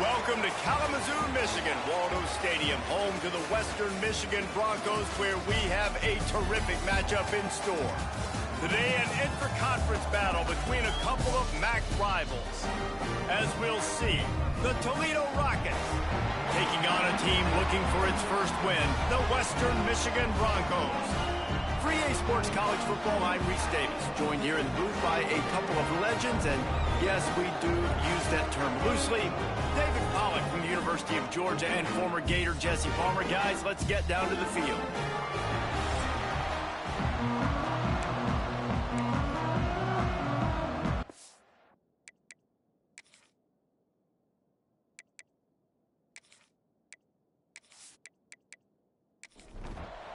Welcome to Kalamazoo, Michigan, Waldo Stadium, home to the Western Michigan Broncos, where we have a terrific matchup in store. Today, an intra-conference battle between a couple of MAC rivals. As we'll see, the Toledo Rockets taking on a team looking for its first win, the Western Michigan Broncos. For EA Sports College Football, I'm Reese Davis, joined here in the booth by a couple of legends, and yes, we do use that term loosely. David Pollack from the University of Georgia and former Gator Jesse Palmer. Guys, let's get down to the field.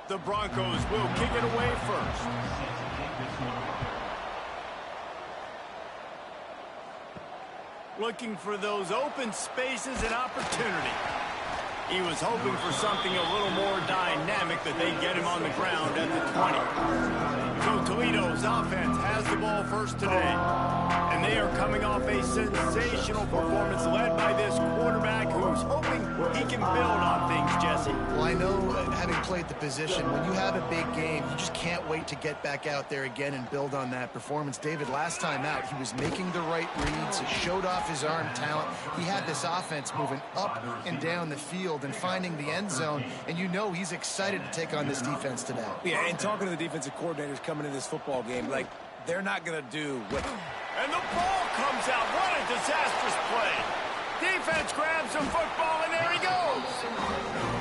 The Broncos will kick it away first. Looking for those open spaces and opportunity. He was hoping for something a little more dynamic, that they get him on the ground at the 20. So Toledo's offense has the ball first today. And they are coming off a sensational performance led by this quarterback who's hoping he can build on things, Jesse. Well, I know, having played the position, when you have a big game, you just can't wait to get back out there again and build on that performance. David, last time out, he was making the right reads. He showed off his arm talent. He had this offense moving up and down the field and finding the end zone, and you know he's excited to take on this defense today. Yeah, and talking to the defensive coordinators coming into this football game, like, they're not going to do what... And the ball comes out. What a disastrous play. Defense grabs some football, and there he goes.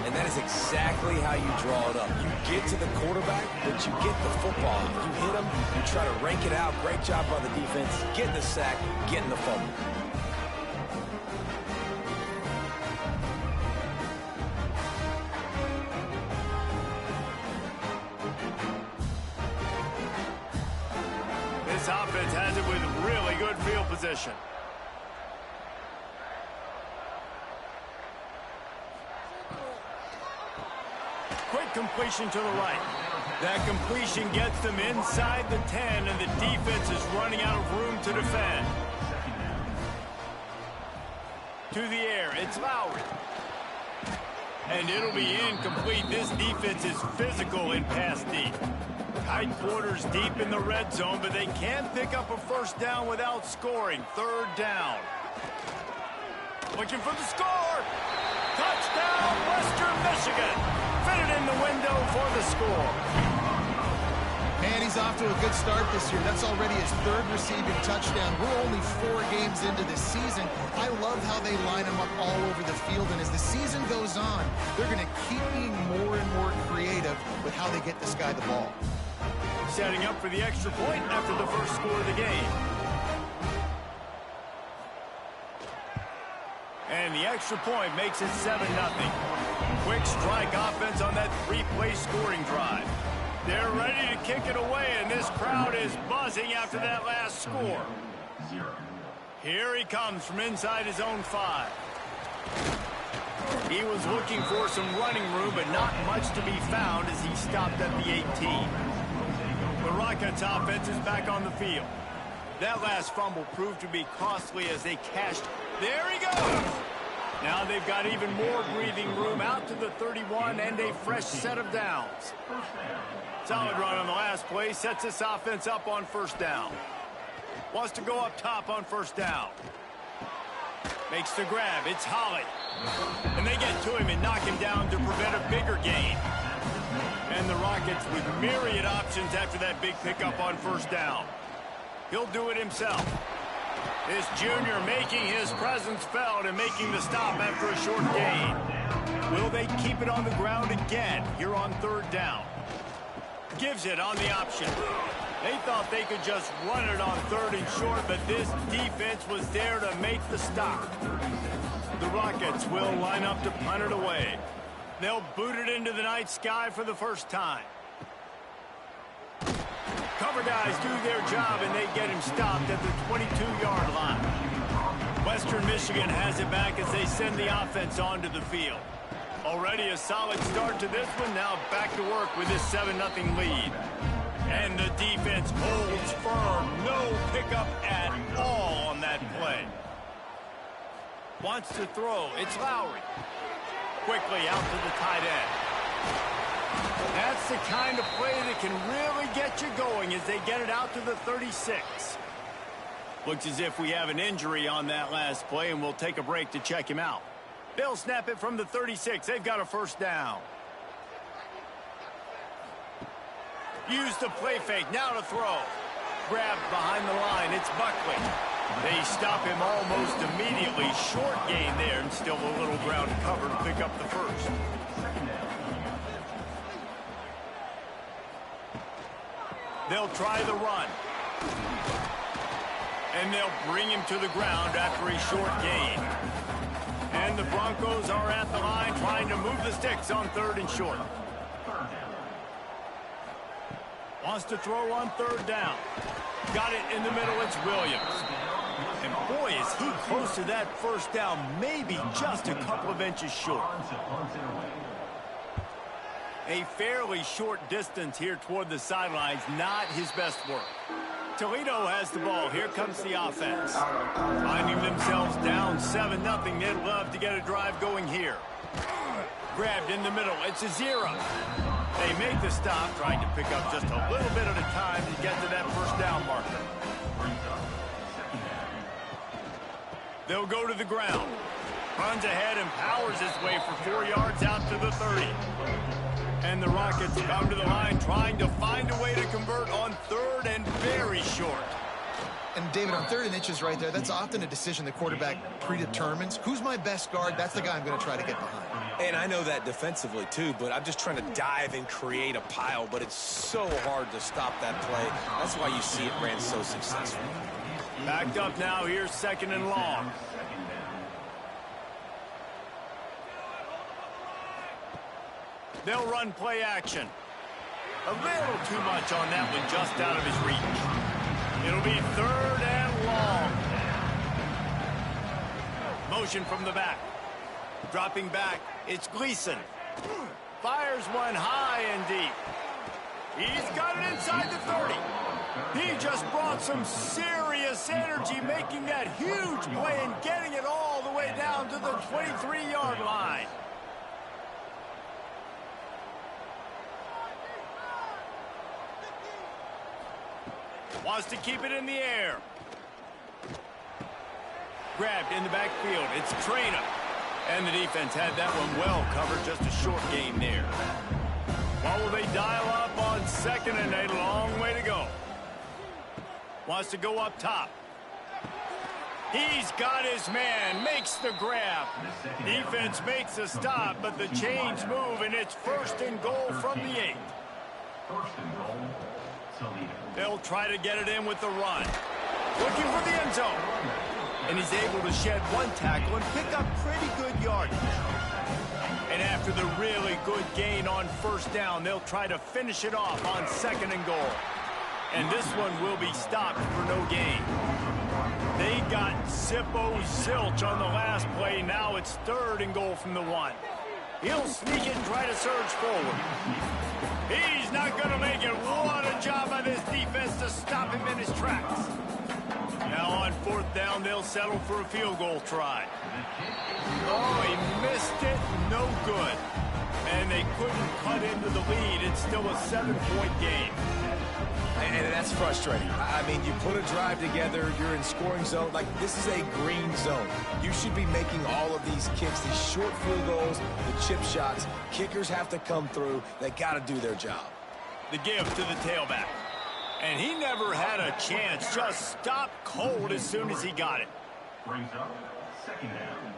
And that is exactly how you draw it up. You get to the quarterback, but you get the football. You hit him, you try to rank it out. Great job by the defense. Getting the sack, getting the fumble. This offense has it with really good field position. Quick completion to the right. That completion gets them inside the 10, and the defense is running out of room to defend. To the air, it's Lowry. And it'll be incomplete. This defense is physical in pass deep. Tight quarters deep in the red zone, but they can't pick up a first down without scoring. Third down. Looking for the score. Touchdown, Western Michigan. Fitted in the window for the score. Man, he's off to a good start this year. That's already his third receiving touchdown. We're only 4 games into this season. I love how they line him up all over the field, and as the season goes on, they're going to keep being more and more creative with how they get this guy the ball. Setting up for the extra point after the first score of the game. And the extra point makes it 7-0. Quick strike offense on that 3-play scoring drive. They're ready to kick it away, and this crowd is buzzing after that last score. Here he comes from inside his own 5. He was looking for some running room, but not much to be found as he stopped at the 18. The Rockets offense is back on the field. That last fumble proved to be costly as they cashed. There he goes! Now they've got even more breathing room out to the 31 and a fresh set of downs. Solid run on the last play, sets this offense up on first down. Wants to go up top on first down. Makes the grab, it's Holly. And they get to him and knock him down to prevent a bigger gain. And the Rockets with myriad options after that big pickup on first down. He'll do it himself. This junior making his presence felt and making the stop after a short gain. Will they keep it on the ground again here on third down? Gives it on the option. They thought they could just run it on third and short, but this defense was there to make the stop. The Rockets will line up to punt it away. They'll boot it into the night sky for the first time. Cover guys do their job, and they get him stopped at the 22-yard line. Western Michigan has it back as they send the offense onto the field. Already a solid start to this one. Now back to work with this 7-0 lead. And the defense holds firm. No pickup at all on that play. Wants to throw. It's Lowry. Quickly out to the tight end. That's the kind of play that can really get you going as they get it out to the 36. Looks as if we have an injury on that last play, and we'll take a break to check him out. They'll snap it from the 36. They've got a first down. Use the play fake. Now to throw. Grabbed behind the line. It's Buckley. They stop him almost immediately. Short gain there, and still a little ground to cover to pick up the first. They'll try the run. And they'll bring him to the ground after a short gain. And the Broncos are at the line trying to move the sticks on 3rd and short. Wants to throw on 3rd down. Got it in the middle. It's Williams. And boy, is he close to that first down, maybe just a couple of inches short. A fairly short distance here toward the sidelines, not his best work. Toledo has the ball. Here comes the offense. Finding themselves down 7-0. They'd love to get a drive going here. Grabbed in the middle. It's a 0. They make the stop, trying to pick up just a little bit at a time to get to that first down marker. They'll go to the ground. Runs ahead and powers his way for 4 yards out to the 30. And the Rockets come to the line trying to find a way to convert on 3rd and very short. And David, on 3rd and inches right there, that's often a decision the quarterback predetermines. Who's my best guard? That's the guy I'm going to try to get behind. And I know that defensively, too, but I'm just trying to dive and create a pile, but it's so hard to stop that play. That's why you see it ran so successful. Backed up now. Here's 2nd and long. They'll run play action. A little too much on that one, just out of his reach. It'll be 3rd and long. Motion from the back. Dropping back, it's Gleason. Fires one high and deep. He's got it inside the 30. He just brought some serious energy, making that huge play and getting it all the way down to the 23-yard line. Wants to keep it in the air. Grabbed in the backfield. It's Traina. And the defense had that one well covered. Just a short gain there. What will they dial up on 2nd and a long way to go? Wants to go up top. He's got his man. Makes the grab. Defense makes a stop, but the chains move, and it's 1st and goal from the 8. They'll try to get it in with the run. Looking for the end zone. And he's able to shed one tackle and pick up pretty good yardage. And after the really good gain on 1st down, they'll try to finish it off on 2nd and goal. And this one will be stopped for no gain. They got zilch on the last play. Now it's 3rd and goal from the 1. He'll sneak it and try to surge forward. He's not going to make it. What a job by this defense to stop him in his tracks. Now on 4th down, they'll settle for a field goal try. Oh, he missed it. No good. And they couldn't cut into the lead. It's still a 7-point game. And that's frustrating. I mean, you put a drive together, you're in scoring zone. Like, this is a green zone. You should be making all of these kicks, these short field goals, the chip shots. Kickers have to come through. They got to do their job. The give to the tailback. And he never had a chance. Just stopped cold as soon as he got it. Brings up 2nd down.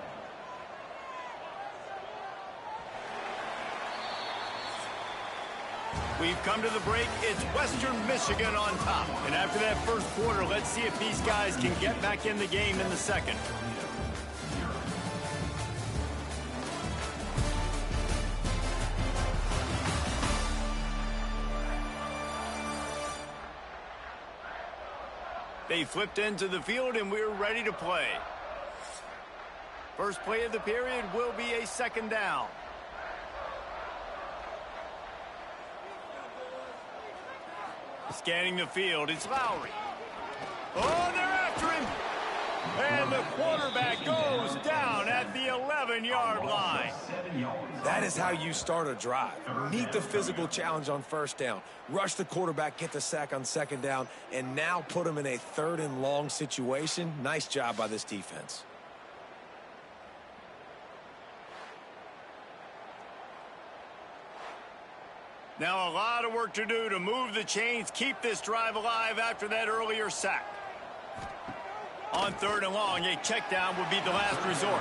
We've come to the break. It's Western Michigan on top. And after that first quarter, let's see if these guys can get back in the game in the second. They flipped into the field, and we're ready to play. First play of the period will be a 2nd down. Scanning the field, it's Lowry. Oh, they're after him. And the quarterback goes down. 11-yard line. That is how you start a drive. Meet the physical challenge on first down. Rush the quarterback, get the sack on second down, and now put him in a 3rd and long situation. Nice job by this defense. Now a lot of work to do to move the chains, keep this drive alive after that earlier sack. On 3rd and long, a check down would be the last resort.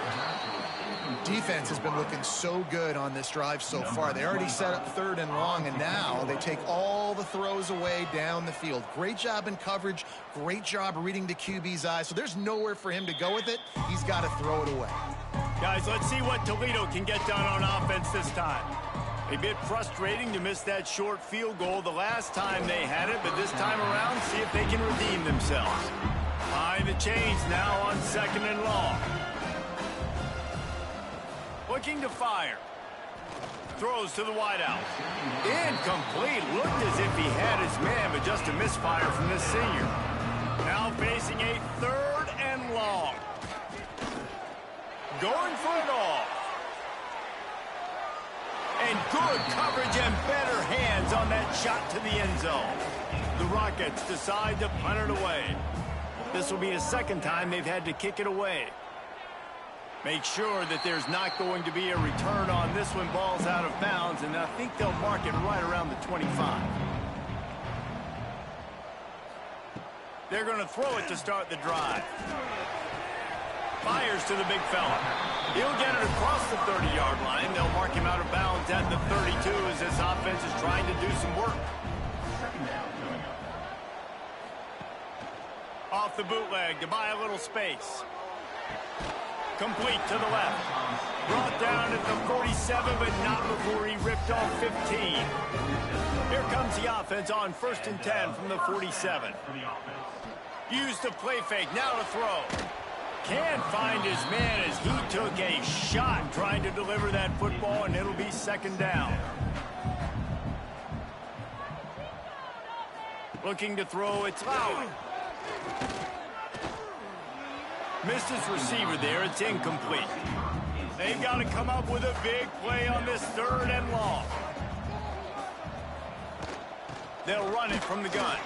Defense has been looking so good on this drive so far. They already set up 3rd and long, and now they take all the throws away down the field. Great job in coverage, great job reading the QB's eyes. So there's nowhere for him to go with it. He's got to throw it away. Guys, let's see what Toledo can get done on offense this time. A bit frustrating to miss that short field goal the last time they had it, but this time around, see if they can redeem themselves. Behind the chains now on 2nd and long. Looking to fire. Throws to the wideout. Incomplete. Looked as if he had his man, but just a misfire from this senior. Now facing a 3rd and long. Going for it all. And good coverage and better hands on that shot to the end zone. The Rockets decide to punt it away. This will be the 2nd time they've had to kick it away. Make sure that there's not going to be a return on this one. Ball's out of bounds, and I think they'll mark it right around the 25. They're going to throw it to start the drive. Fires to the big fella. He'll get it across the 30-yard line. They'll mark him out of bounds at the 32 as this offense is trying to do some work. Off the bootleg to buy a little space. Complete to the left. Brought down at the 47, but not before he ripped off 15. Here comes the offense on 1st and 10 from the 47. Used the play fake, now to throw. Can't find his man as he took a shot trying to deliver that football, and it'll be 2nd down. Looking to throw, it's Lowry. Missed his receiver there, it's incomplete. They've got to come up with a big play on this 3rd and long. They'll run it from the gun.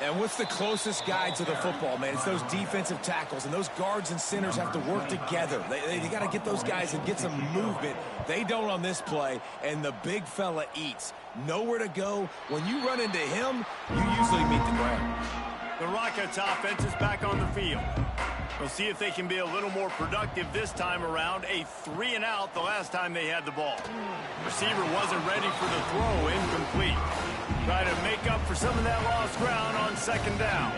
And what's the closest guy to the football, man? It's those defensive tackles, and those guards and centers have to work together. They got to get those guys and get some movement. They don't on this play, and the big fella eats. Nowhere to go. When you run into him, you usually meet the ground. The Rockets offense is back on the field. We'll see if they can be a little more productive this time around. A 3 and out the last time they had the ball. Receiver wasn't ready for the throw, incomplete. Try to make up for some of that lost ground on 2nd down.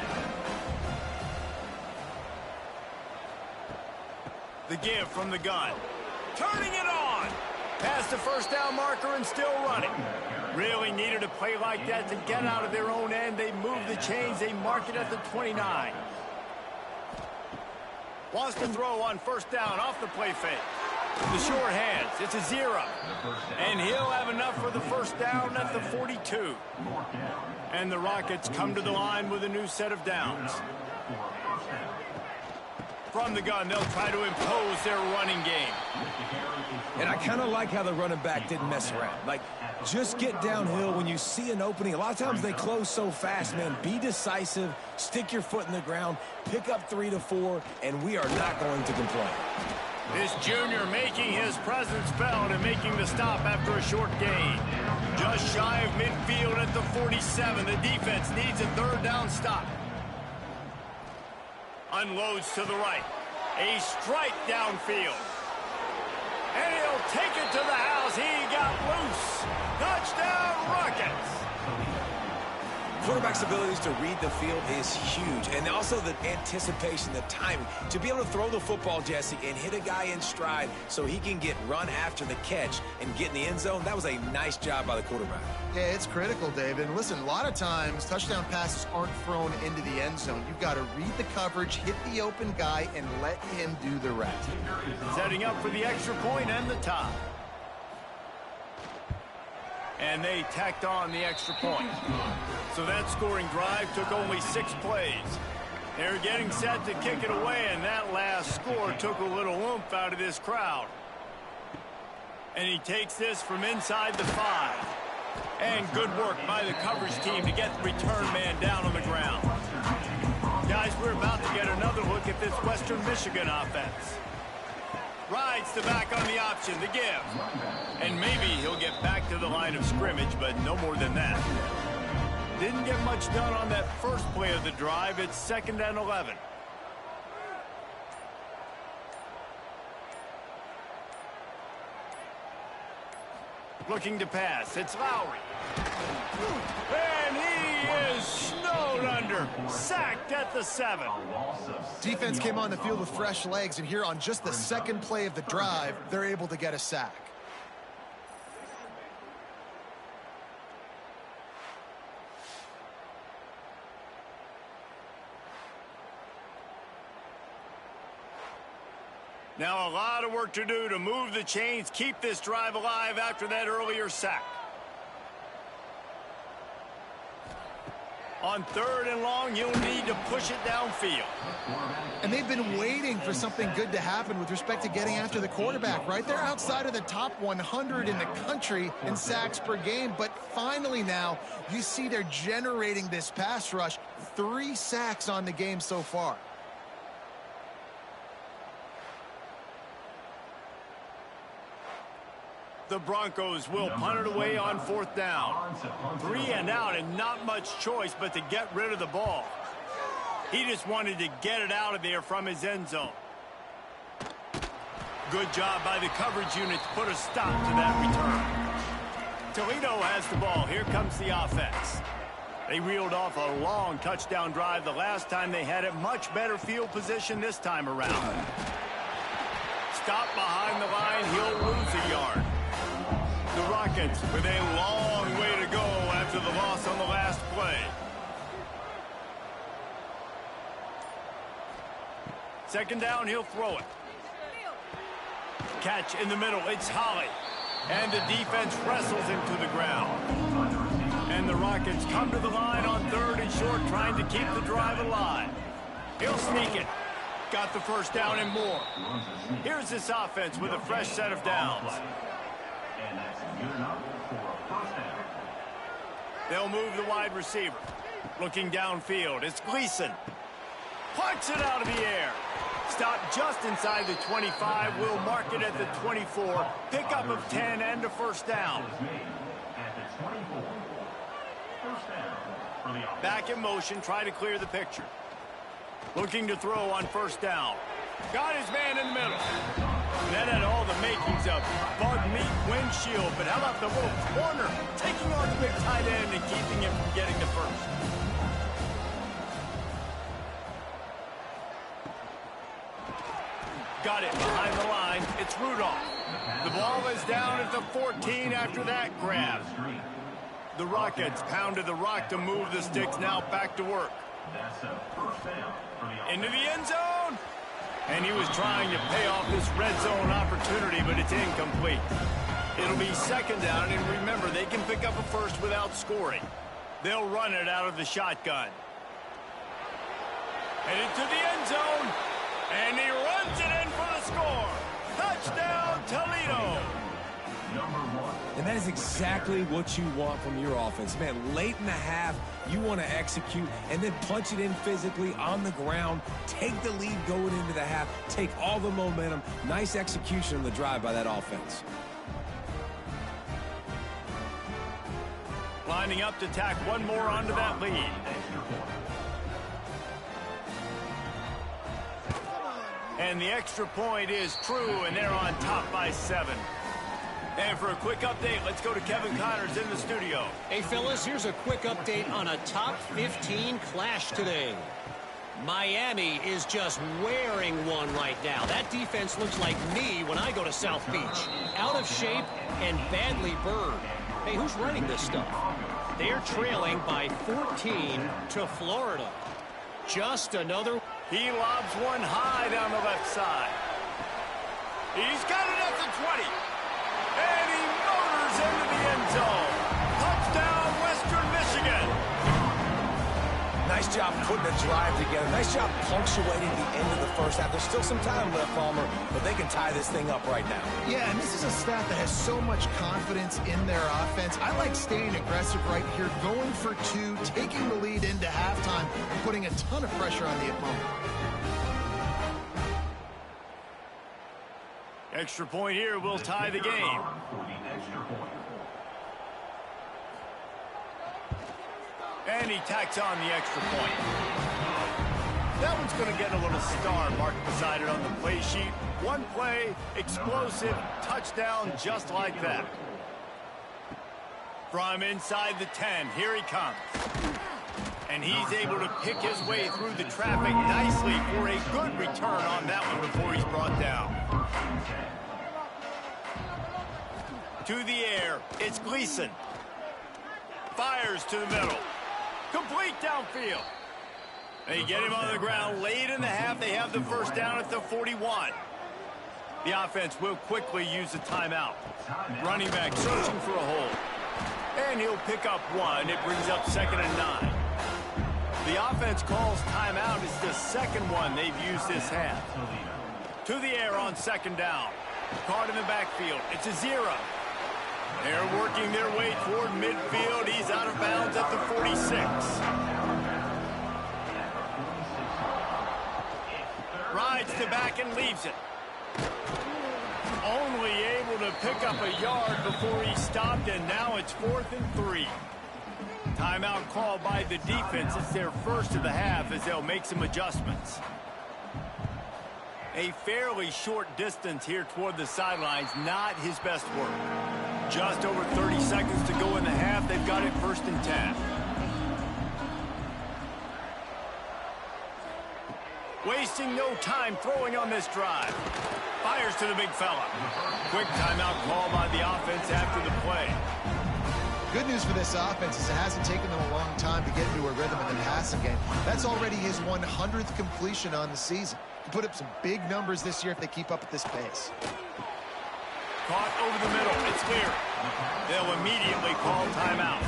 The give from the gun. Turning it on. Past the 1st down marker and still running. Really needed a play like that to get out of their own end. They move the chains. They mark it at the 29. Wants to throw on 1st down off the play fake. The short hands. It's a 0. And he'll have enough for the 1st down at the 42. And the Rockets come to the line with a new set of downs. From the gun, they'll try to impose their running game. And I kind of like how the running back didn't mess around. Like, just get downhill when you see an opening. A lot of times they close so fast, man. Be decisive, stick your foot in the ground, pick up 3 to 4, and we are not going to complain. This junior making his presence felt and making the stop after a short gain. Just shy of midfield at the 47. The defense needs a 3rd down stop. Unloads to the right. A strike downfield. And he'll take it to the house. He got loose. Touchdown, Rockets. Quarterback's abilities to read the field is huge. And also the anticipation, the timing. To be able to throw the football, Jesse, and hit a guy in stride so he can get run after the catch and get in the end zone, that was a nice job by the quarterback. Yeah, it's critical, David. And listen, a lot of times touchdown passes aren't thrown into the end zone. You've got to read the coverage, hit the open guy, and let him do the rest. Setting up for the extra point and the tie. And they tacked on the extra point. So that scoring drive took only 6 plays. They're getting set to kick it away, and that last score took a little oomph out of this crowd. And he takes this from inside the 5. And good work by the coverage team to get the return man down on the ground. Guys, we're about to get another look at this Western Michigan offense. Rides the back on the option, the give. And maybe he'll get back to the line of scrimmage, but no more than that. Didn't get much done on that first play of the drive. It's 2nd and 11. Looking to pass. It's Lowry. And he is snowed under. Sacked at the 7. Defense came on the field with fresh legs, and here on just the second play of the drive, they're able to get a sack. Now a lot of work to do to move the chains, keep this drive alive after that earlier sack. On 3rd and long, you'll need to push it downfield. And they've been waiting for something good to happen with respect to getting after the quarterback, right? They're outside of the top 100 in the country in sacks per game, but finally now you see they're generating this pass rush. 3 sacks on the game so far. The Broncos will punt it away on 4th down. 3 and out, and not much choice but to get rid of the ball. He just wanted to get it out of there from his end zone. Good job by the coverage unit to put a stop to that return. Toledo has the ball. Here comes the offense. They reeled off a long touchdown drive the last time they had it. Much better field position this time around. Stop behind the line. He'll lose a yard. The Rockets with a long way to go after the loss on the last play. Second down, he'll throw it. Catch in the middle, it's Holly. And the defense wrestles him to the ground. And the Rockets come to the line on 3rd and short, trying to keep the drive alive. He'll sneak it. Got the first down and more. Here's this offense with a fresh set of downs. They'll move the wide receiver. Looking downfield, it's Gleason. Punts it out of the air. Stop just inside the 25. We'll mark it at the 24. Pickup of 10 and a first down. Back in motion, try to clear the picture. Looking to throw on 1st down. Got his man in the middle. That had all the makings of bug meat windshield, but how about the little corner taking on the big tight end and keeping him from getting the first? Got it behind the line. It's Rudolph. The ball is down at the 14 after that grab. The Rockets pounded the rock to move the sticks. Now back to work. Into the end zone. And he was trying to pay off this red zone opportunity, but it's incomplete. It'll be 2nd down, and remember, they can pick up a first without scoring. They'll run it out of the shotgun. And into the end zone. And he runs it in for the score. Touchdown, Toledo. And that is exactly what you want from your offense. Man, late in the half, you want to execute and then punch it in physically on the ground. Take the lead going into the half. Take all the momentum. Nice execution on the drive by that offense. Lining up to tack one more onto that lead. And the extra point is true, and they're on top by 7. And for a quick update, let's go to Kevin Connors in the studio. Hey, fellas, here's a quick update on a top 15 clash today. Miami is just wearing one right now. That defense looks like me when I go to South Beach. Out of shape and badly burned. Hey, who's running this stuff? They're trailing by 14 to Florida. Just another... He lobs one high down the left side. He's got it at the 20. And he motors into the end zone. Touchdown, Western Michigan. Nice job putting a drive together. Nice job punctuating the end of the first half. There's still some time left, Palmer, but they can tie this thing up right now. Yeah, and this is a staff that has so much confidence in their offense. I like staying aggressive right here, going for two, taking the lead into halftime, and putting a ton of pressure on the opponent. Extra point here will tie the game. And he tacks on the extra point. That one's going to get a little star marked beside it on the play sheet. One play, explosive, touchdown just like that. From inside the 10, here he comes. And he's able to pick his way through the traffic nicely for a good return on that one before he's brought down. To the air, it's Gleason. Fires to the middle. Complete downfield. They get him on the ground late in the half. They have the first down at the 41. The offense will quickly use a timeout. Running back searching for a hole. And he'll pick up one. It brings up 2nd and 9. The offense calls timeout. It's the second one they've used this half. To the air on 2nd down. Caught in the backfield. It's a 0. They're working their way toward midfield. He's out of bounds at the 46. Rides to back and leaves it. Only able to pick up a yard before he stopped, and now it's 4th and 3. Timeout called by the defense. It's their first of the half as they'll make some adjustments. A fairly short distance here toward the sidelines, not his best work. Just over 30 seconds to go in the half. They've got it 1st and 10. Wasting no time throwing on this drive. Fires to the big fella. Quick timeout call by the offense after the play. Good news for this offense is it hasn't taken them a long time to get into a rhythm in the passing game. That's already his 100th completion on the season. He put up some big numbers this year if they keep up at this pace. Caught over the middle. It's clear. They'll immediately call timeout.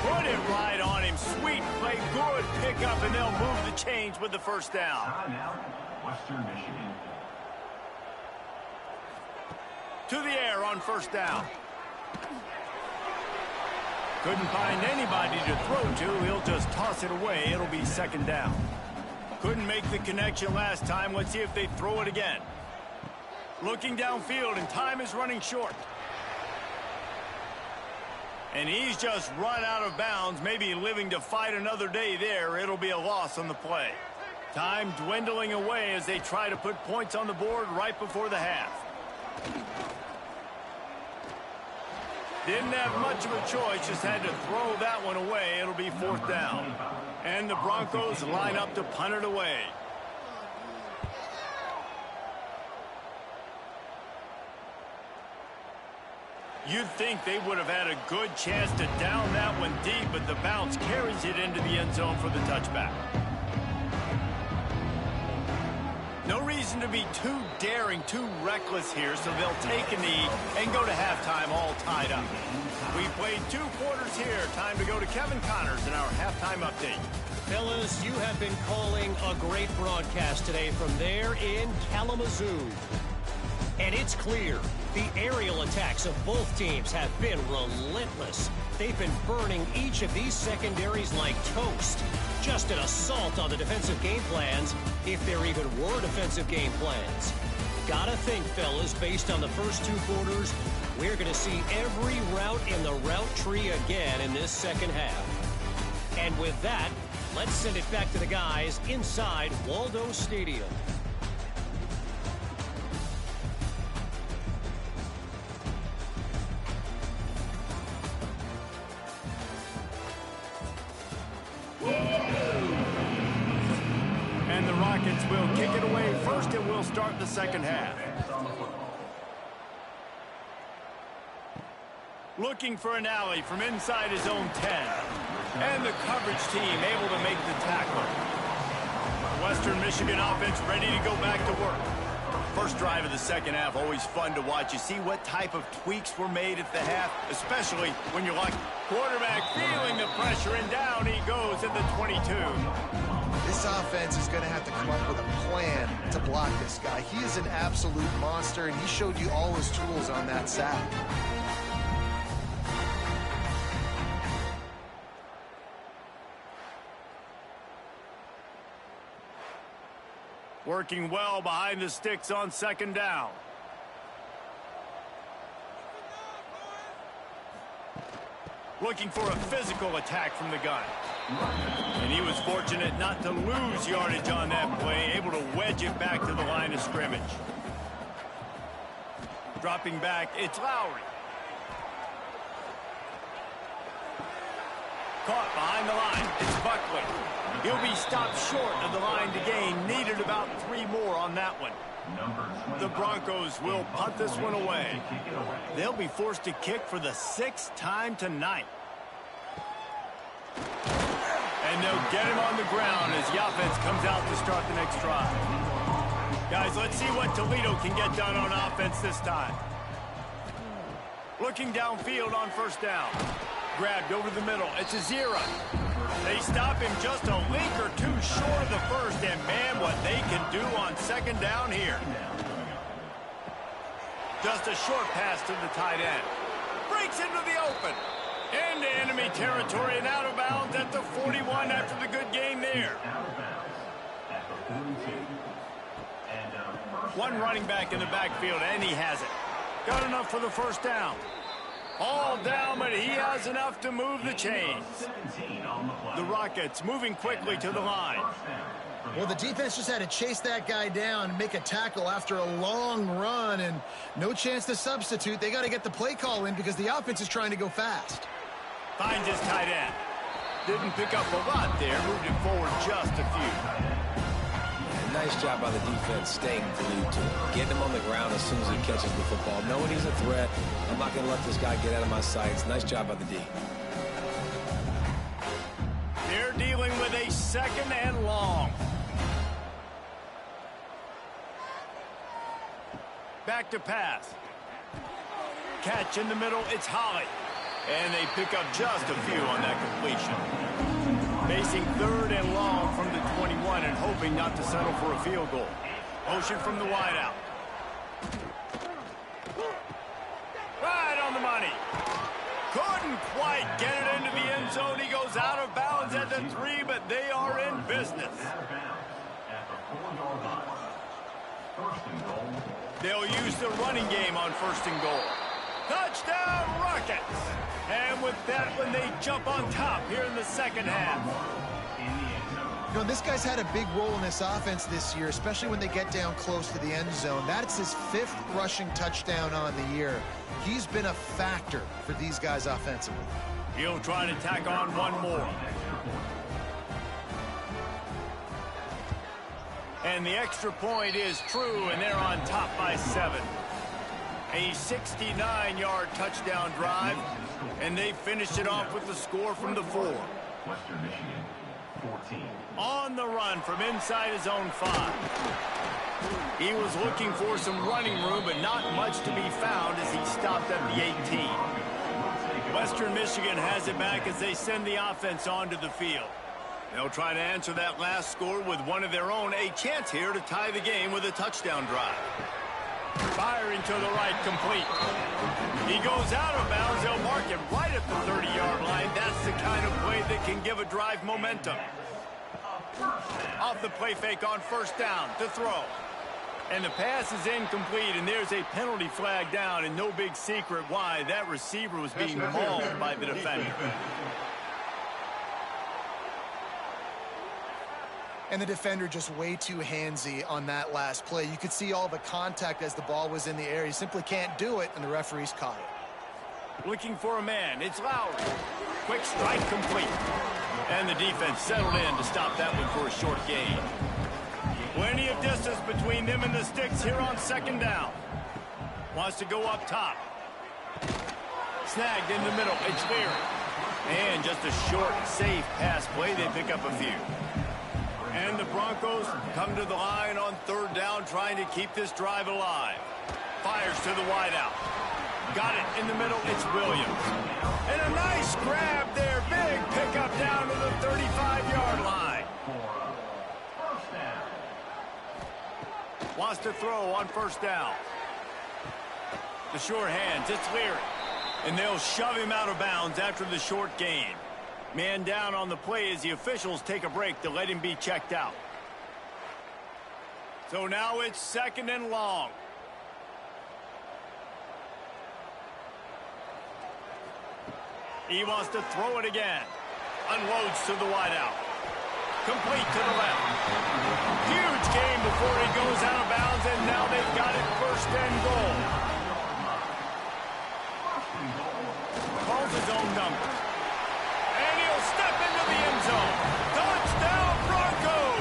Put it right on him. Sweet play. Good pickup, and they'll move the chains with the first down. Timeout, Western Michigan. To the air on 1st down. Couldn't find anybody to throw to. He'll just toss it away. It'll be 2nd down. Couldn't make the connection last time. Let's see if they throw it again. Looking downfield, and time is running short. And he's just run out of bounds, maybe living to fight another day there. It'll be a loss on the play. Time dwindling away as they try to put points on the board right before the half. Didn't have much of a choice, just had to throw that one away. It'll be 4th down. And the Broncos line up to punt it away. You'd think they would have had a good chance to down that one deep, but the bounce carries it into the end zone for the touchback. No reason to be too daring, too reckless here, so they'll take a knee and go to halftime all tied up. We played 2 quarters here. Time to go to Kevin Connors in our halftime update. Fellas, you have been calling a great broadcast today from there in Kalamazoo. And it's clear, the aerial attacks of both teams have been relentless. They've been burning each of these secondaries like toast. Just an assault on the defensive game plans, if there even were defensive game plans. Gotta think, fellas, based on the first 2 quarters, we're going to see every route in the route tree again in this second half. And with that, let's send it back to the guys inside Waldo Stadium. And the Rockets will kick it away first, and we'll start the second half. Looking for an alley from inside his own 10. And the coverage team able to make the tackle. The Western Michigan offense ready to go back to work. First drive of the second half, always fun to watch. You see what type of tweaks were made at the half, especially when you're like quarterback feeling the pressure, and down he goes at the 22. This offense is going to have to come up with a plan to block this guy. He is an absolute monster, and he showed you all his tools on that sack. Working well behind the sticks on second down. Looking for a physical attack from the gun. And he was fortunate not to lose yardage on that play, able to wedge it back to the line of scrimmage. Dropping back, it's Lowry. Caught behind the line, it's Buckley. He'll be stopped short of the line to gain. Needed about 3 more on that one. The Broncos will punt this one away. They'll be forced to kick for the 6th time tonight. And they'll get him on the ground as the offense comes out to start the next drive. Guys, let's see what Toledo can get done on offense this time. Looking downfield on first down. Grabbed over the middle. It's a 0. They stop him just a link or 2 short of the first, and man, what they can do on second down here. Just a short pass to the tight end. Breaks into the open. Into enemy territory and out of bounds at the 41 after the good game there. One running back in the backfield, and he has it. Got enough for the first down. All down, but he has enough to move the chains. The Rockets moving quickly to the line. Well, the defense just had to chase that guy down and make a tackle after a long run, and no chance to substitute. They got to get the play call in because the offense is trying to go fast. Finds his tight end. Didn't pick up a lot there. Moved it forward just a few. Nice job by the defense staying glued to him. Getting him on the ground as soon as he catches the football. Knowing he's a threat. I'm not going to let this guy get out of my sights. Nice job by the D. They're dealing with a 2nd and long. Back to pass. Catch in the middle. It's Holly. And they pick up just a few on that completion. Facing 3rd and long from the 21 and hoping not to settle for a field goal. Motion from the wideout. Right on the money. Couldn't quite get it into the end zone. He goes out of bounds at the 3, but they are in business. They'll use the running game on 1st and goal. Touchdown, Rockets! And with that one, they jump on top here in the second half. You know, this guy's had a big role in this offense this year, especially when they get down close to the end zone. That's his 5th rushing touchdown on the year. He's been a factor for these guys offensively. He'll try to tack on one more. And the extra point is true, and they're on top by 7. A 69-yard touchdown drive, and they finish it off with the score from the 4. Western Michigan, 14. On the run from inside his own 5. He was looking for some running room, but not much to be found as he stopped at the 18. Western Michigan has it back as they send the offense onto the field. They'll try to answer that last score with one of their own. A chance here to tie the game with a touchdown drive. Firing to the right, complete. He goes out of bounds. They'll mark him right at the 30-yard line. That's the kind of play that can give a drive momentum. Off the play fake on 1st down to throw. And the pass is incomplete, and there's a penalty flag down, and no big secret why. That receiver was being mauled by the defender. And the defender just way too handsy on that last play. You could see all the contact as the ball was in the air. He simply can't do it, and the referees caught it. Looking for a man. It's Lowry. Quick strike complete. And the defense settled in to stop that one for a short gain. Plenty of distance between them and the sticks here on 2nd down. Wants to go up top. Snagged in the middle. It's Leary. And just a short, safe pass play. They pick up a few. And the Broncos come to the line on third down, trying to keep this drive alive. Fires to the wideout. Got it in the middle. It's Williams. And a nice grab there. Big pickup down to the 35-yard line. Wants to throw on first down. The short hands. It's Leary. And they'll shove him out of bounds after the short gain. Man down on the play as the officials take a break to let him be checked out. So now it's 2nd and long. He wants to throw it again. Unloads to the wideout. Complete to the left. Huge gain before he goes out of bounds, and now they've got it 1st and goal. Calls his own number. And he'll step into the end zone. Touchdown, Broncos!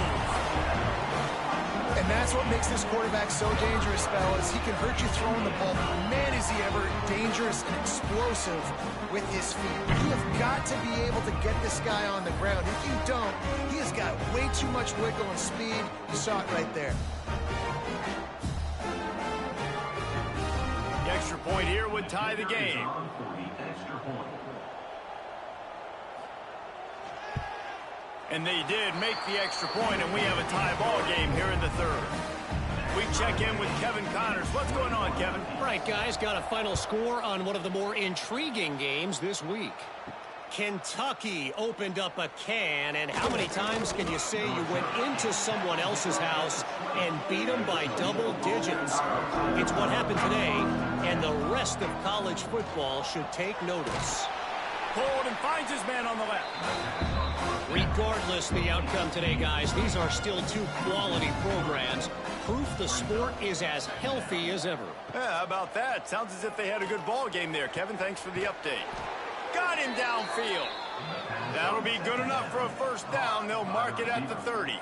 And that's what makes this quarterback so dangerous, fellas. He can hurt you throwing the ball, but man, is he ever dangerous and explosive with his feet. You have got to be able to get this guy on the ground. If you don't, he has got way too much wiggle and speed. You saw it right there. The extra point here would tie the game. And they did make the extra point, and we have a tie ball game here in the 3rd. We check in with Kevin Connors. What's going on, Kevin? Right, guys, got a final score on one of the more intriguing games this week. Kentucky opened up a can, and how many times can you say you went into someone else's house and beat them by double digits? It's what happened today, and the rest of college football should take notice. Hold and finds his man on the left. Regardless the outcome today, guys, these are still 2 quality programs. Proof the sport is as healthy as ever. Yeah, how about that? Sounds as if they had a good ball game there, Kevin. Thanks for the update. Got him downfield. That'll be good enough for a 1st down. They'll mark it at the 30.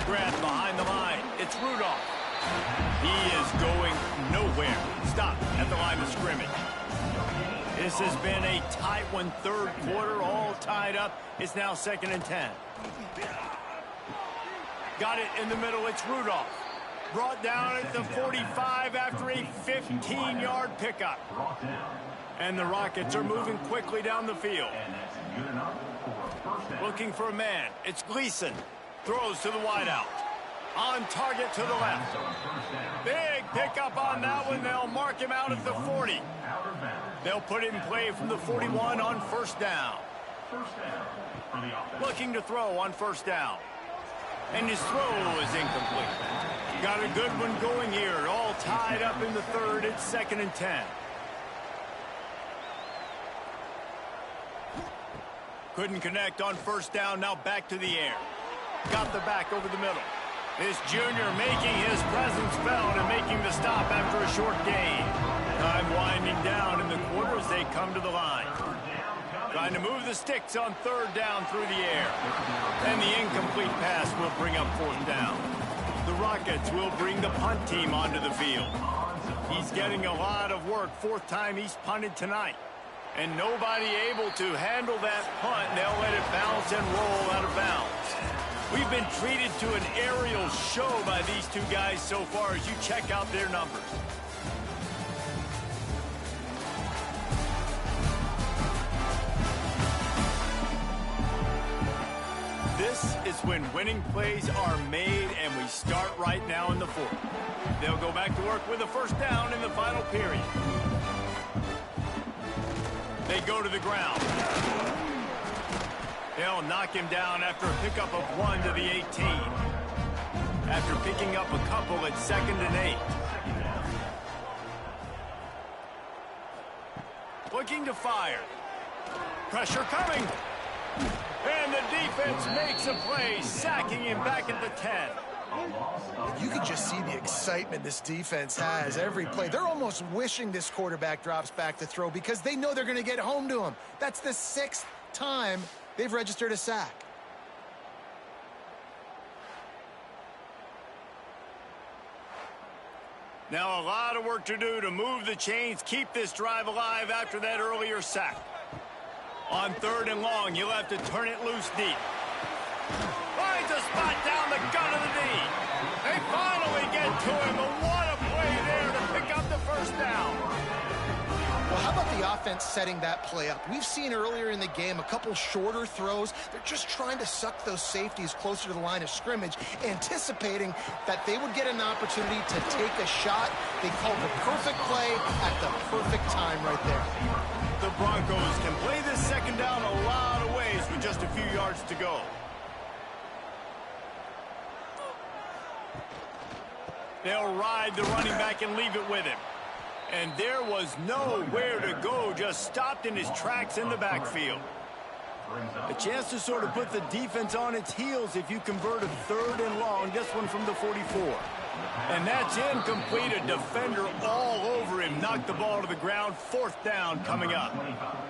Grant behind the line. It's Rudolph. He is going nowhere. Stop at the line of scrimmage. This has been a tight one, 3rd quarter, all tied up. It's now 2nd and 10. Got it in the middle. It's Rudolph. Brought down at the 45 after a 15-yard pickup. And the Rockets are moving quickly down the field. Looking for a man. It's Gleason. Throws to the wideout. On target to the left. Big pickup on that one. They'll mark him out at the 40. They'll put it in play from the 41 on 1st down. Looking to throw on 1st down. And his throw is incomplete. Got a good one going here. All tied up in the 3rd. It's 2nd and 10. Couldn't connect on 1st down. Now back to the air. Got the back over the middle. This junior making his presence felt and making the stop after a short gain. Time winding down in the quarter as they come to the line. Trying to move the sticks on 3rd down through the air. And the incomplete pass will bring up 4th down. The Rockets will bring the punt team onto the field. He's getting a lot of work. 4th time he's punted tonight. And nobody able to handle that punt. They'll let it bounce and roll out of bounds. We've been treated to an aerial show by these 2 guys so far as you check out their numbers. This is when winning plays are made, and we start right now in the 4th. They'll go back to work with a 1st down in the final period. They go to the ground. They'll knock him down after a pickup of 1 to the 18. After picking up a couple at 2nd and 8. Looking to fire. Pressure coming. And the defense makes a play, sacking him back at the 10. You can just see the excitement this defense has every play. They're almost wishing this quarterback drops back to throw because they know they're going to get home to him. That's the 6th time they've registered a sack. Now a lot of work to do to move the chains, keep this drive alive after that earlier sack. On 3rd and long, you'll have to turn it loose deep. Finds a spot down the gut of the knee. They finally get to him, but what a play there to pick up the first down. Well, how about the offense setting that play up? We've seen earlier in the game a couple shorter throws. They're just trying to suck those safeties closer to the line of scrimmage, anticipating that they would get an opportunity to take a shot. They called the perfect play at the perfect time right there. The Broncos can play this second down a lot of ways with just a few yards to go. They'll ride the running back and leave it with him. And there was nowhere to go, just stopped in his tracks in the backfield. A chance to sort of put the defense on its heels if you convert a 3rd and long, this one from the 44. And that's incomplete, a defender all over him, knocked the ball to the ground, 4th down coming up.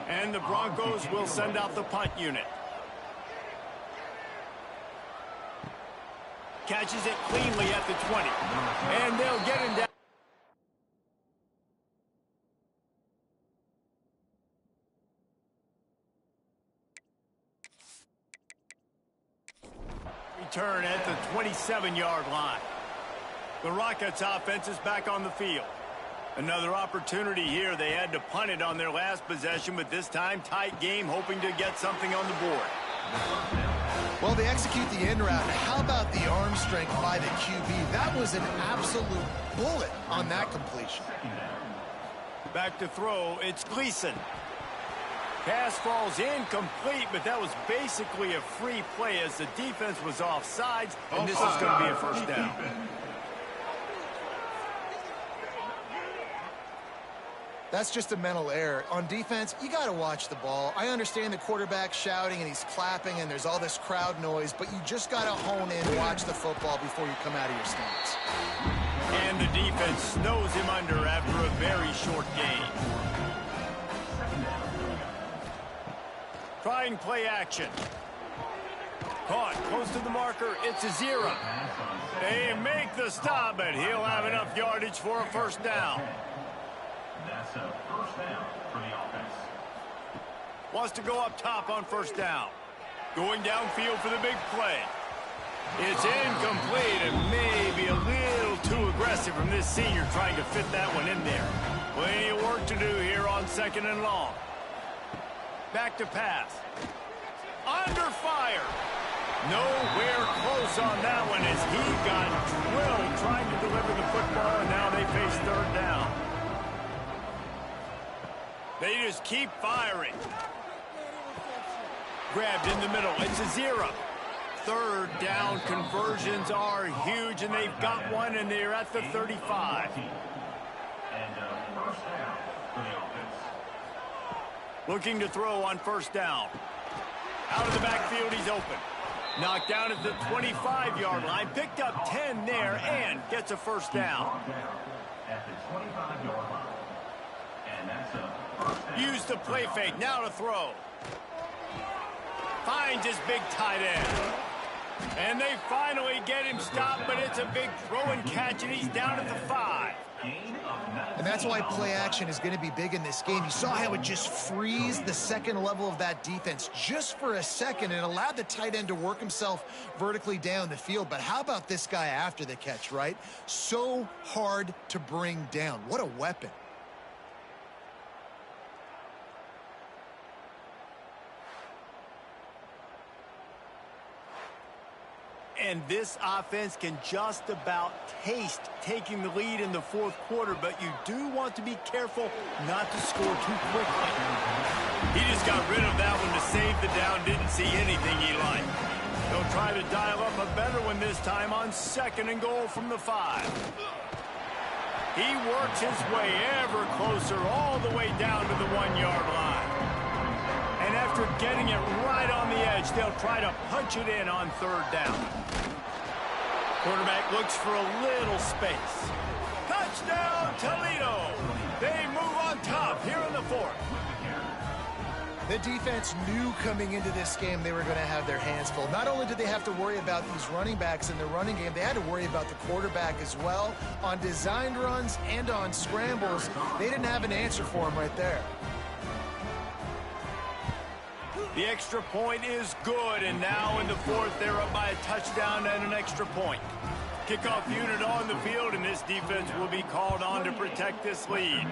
And the Broncos will send out the punt unit. Catches it cleanly at the 20. And they'll get him down. Return at the 27-yard line. The Rockets offense is back on the field. Another opportunity here. They had to punt it on their last possession, but this time tight game, hoping to get something on the board. Well, they execute the end route. How about the arm strength by the QB? That was an absolute bullet on that completion. Back to throw, it's Gleason. Pass falls incomplete, but that was basically a free play as the defense was offsides, and this is going to be a first down. That's just a mental error. On defense, you got to watch the ball. I understand the quarterback shouting and he's clapping and there's all this crowd noise, but you just got to hone in, watch the football before you come out of your stance. And the defense snows him under after a very short game. Trying play action. Caught close to the marker. It's a 0. They make the stop, but he'll have enough yardage for a first down. That's a first down for the offense. Wants to go up top on first down. Going downfield for the big play. It's incomplete and maybe a little too aggressive from this senior trying to fit that one in there. Plenty of work to do here on 2nd and long. Back to pass. Under fire. Nowhere close on that one as he got drilled trying to deliver the football, and now they face 3rd down. They just keep firing. Grabbed in the middle. It's a 0. 3rd down conversions are huge, and they've got one, and they're at the 35. And first down for the offense. Looking to throw on first down. Out of the backfield, he's open. Knocked down at the 25-yard line. Picked up 10 there and gets a first down. At the 25-yard line. And that's a first down. Use the play fake. Now to throw. Finds his big tight end. And they finally get him stopped, but it's a big throw and catch, and he's down at the 5. And that's why play action is going to be big in this game. You saw how it just frees the second level of that defense just for a second and allowed the tight end to work himself vertically down the field. But how about this guy after the catch, right? So hard to bring down. What a weapon. And this offense can just about taste taking the lead in the 4th quarter, but you do want to be careful not to score too quickly. He just got rid of that one to save the down, didn't see anything he liked. They'll try to dial up a better one this time on 2nd and goal from the 5. He works his way ever closer all the way down to the 1-yard line. And after getting it right on the edge, they'll try to punch it in on 3rd down. Quarterback looks for a little space. Touchdown, Toledo! They move on top here in the 4th. The defense knew coming into this game they were going to have their hands full. Not only did they have to worry about these running backs in the running game, they had to worry about the quarterback as well. On designed runs and on scrambles, they didn't have an answer for him right there. The extra point is good, and now in the fourth, they're up by a touchdown and an extra point. Kickoff unit on the field, and this defense will be called on to protect this lead.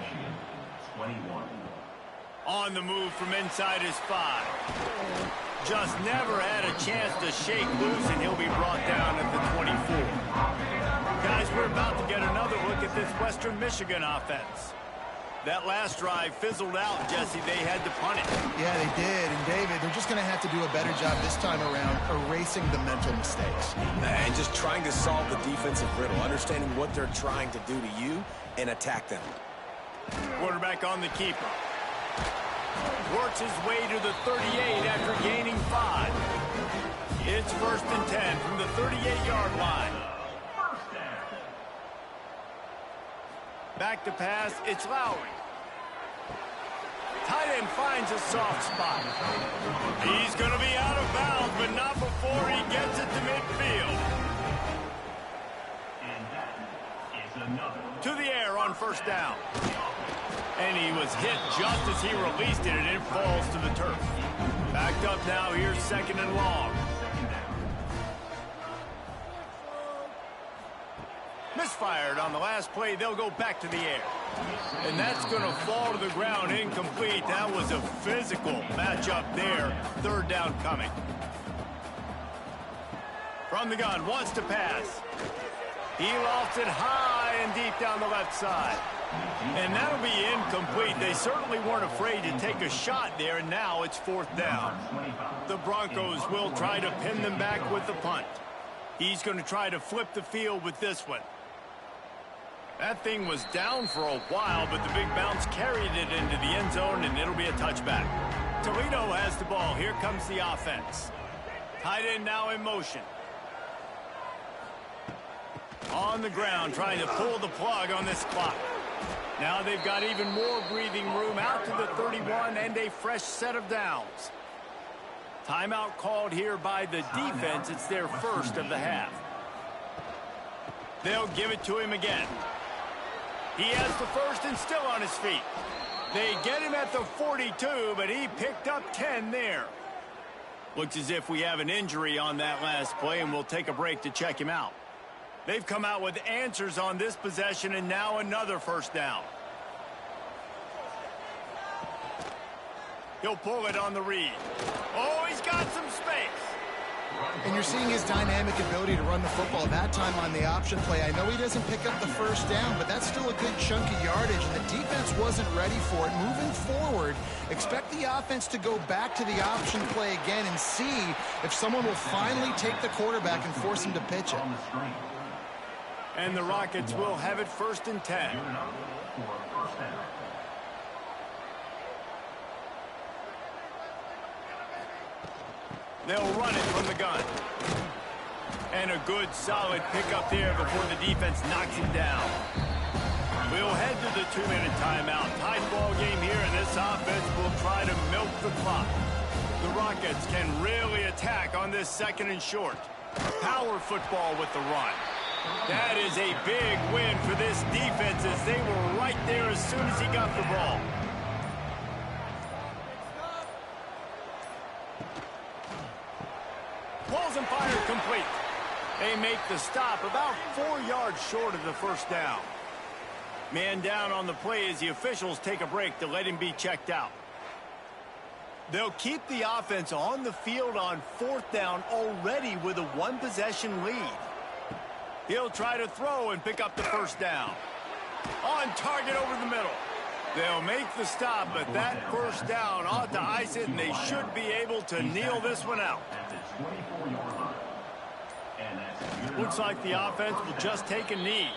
21. On the move from inside his 5. Just never had a chance to shake loose, and he'll be brought down at the 24. Guys, we're about to get another look at this Western Michigan offense. That last drive fizzled out, Jesse. They had to punt it. Yeah, they did. And, David, they're just going to have to do a better job this time around erasing the mental mistakes. And just trying to solve the defensive riddle, understanding what they're trying to do to you and attack them. Quarterback on the keeper. Works his way to the 38 after gaining 5. It's 1st and 10 from the 38-yard line. Back to pass, it's Lowry. Tight end finds a soft spot. He's going to be out of bounds, but not before he gets it to midfield. And that is another. To the air on 1st down. And he was hit just as he released it, and it falls to the turf. Backed up now, here's 2nd and long. Misfired on the last play. They'll go back to the air. And that's going to fall to the ground incomplete. That was a physical matchup there. 3rd down coming. From the gun, wants to pass. He lofts it high and deep down the left side. And that'll be incomplete. They certainly weren't afraid to take a shot there, and now it's 4th down. The Broncos will try to pin them back with the punt. He's going to try to flip the field with this one. That thing was down for a while, but the big bounce carried it into the end zone, and it'll be a touchback. Toledo has the ball. Here comes the offense. Tight end now in motion. On the ground, trying to pull the plug on this clock. Now they've got even more breathing room out to the 31 and a fresh set of downs. Timeout called here by the defense. It's their first of the half. They'll give it to him again. He has the first and still on his feet. They get him at the 42, but he picked up 10 there. Looks as if we have an injury on that last play, and we'll take a break to check him out. They've come out with answers on this possession, and now another 1st down. He'll pull it on the read. Oh, he's got some space. And you're seeing his dynamic ability to run the football. That time on the option play, I know he doesn't pick up the 1st down, but that's still a good chunk of yardage, and the defense wasn't ready for it. Moving forward, expect the offense to go back to the option play again and see if someone will finally take the quarterback and force him to pitch it. And the Rockets will have it 1st and 10. They'll run it from the gun. And a good, solid pickup there before the defense knocks him down. We'll head to the 2-minute timeout. Tied ball game here, and this offense will try to milk the clock. The Rockets can really attack on this 2nd and short. Power football with the run. That is a big win for this defense, as they were right there as soon as he got the ball. Pulls and fires complete. They make the stop about 4 yards short of the 1st down. Man down on the play as the officials take a break to let him be checked out. They'll keep the offense on the field on 4th down already with a 1-possession lead. He'll try to throw and pick up the 1st down. On target over the middle. They'll make the stop, but that 1st down ought to ice it, and they should be able to kneel this one out. Looks like the offense will just take a knee.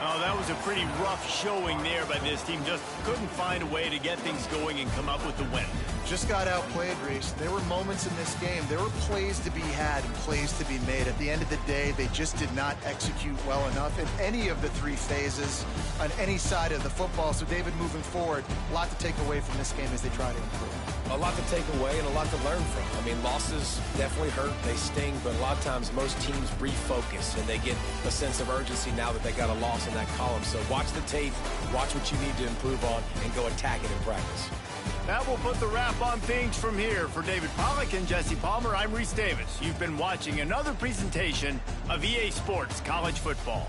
Oh, that was a pretty rough showing there by this team. Just couldn't find a way to get things going and come up with the win. Just got outplayed, Reese. There were moments in this game. There were plays to be had and plays to be made. At the end of the day, they just did not execute well enough in any of the 3 phases on any side of the football. So, David, moving forward, a lot to take away from this game as they try to improve. A lot to take away and a lot to learn from. I mean, losses definitely hurt. They sting, but a lot of times most teams refocus and they get a sense of urgency now that they got a loss in that column. So watch the tape, watch what you need to improve on, and go attack it in practice. That will put the wrap on things from here. For David Pollack and Jesse Palmer, I'm Reese Davis. You've been watching another presentation of EA Sports College Football.